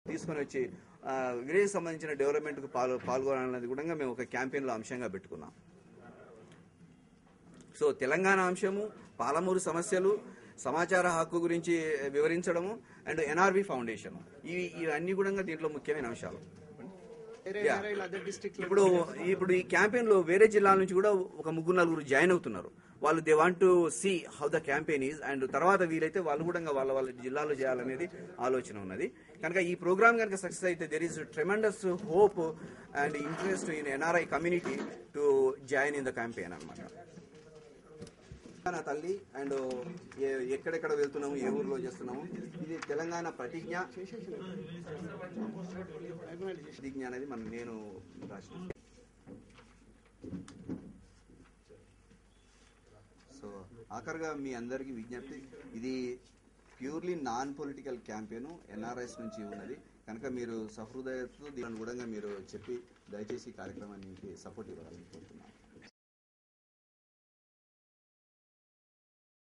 తీసుకొని వచ్చి విలేజ్ సంబంధించిన డెవలప్మెంట్కు పాల్గొనాలనేది కూడా మేము ఒక క్యాంపెయిన్లో అంశంగా పెట్టుకున్నాం. సో తెలంగాణ అంశము, పాలమూరు సమస్యలు, సమాచార హక్కు గురించి వివరించడము అండ్ ఎన్ఆర్వి ఫౌండేషన్, ఇవన్నీ కూడా దీంట్లో ముఖ్యమైన అంశాలు. ఇప్పుడు ఈ క్యాంపెయిన్ లో వేరే జిల్లాల నుంచి కూడా ఒక 3-4 జాయిన్ అవుతున్నారు. వాళ్ళు they want to see how the campaign is and తర్వాత వీలైతే వాళ్ళు కూడా వాళ్ళ జిల్లాలో చేయాలనేది ఆలోచన ఉన్నది. కనుక ఈ ప్రోగ్రామ్ కనుక సక్సెస్ అయితే there is tremendous hope and interest in NRI community to join in the campaign అన్నమాట. తెలంగాణ తల్లి అండ్ ఎక్కడెక్కడ వెళ్తున్నాము, ఏ ఊర్లో చేస్తున్నాము, ఇది తెలంగాణ ప్రతిజ్ఞ అనేది నేను రాసిన. సో ఆఖరిగా మీ అందరికీ విజ్ఞప్తి, ఇది purely non political campaign NRIs నుంచి ఉన్నది. కనుక మీరు సహృదయతో దీనిని కూడా మీరు చెప్పి దయచేసి కార్యక్రమానికి సపోర్ట్ ఇవ్వాలని కోరుతున్నాను.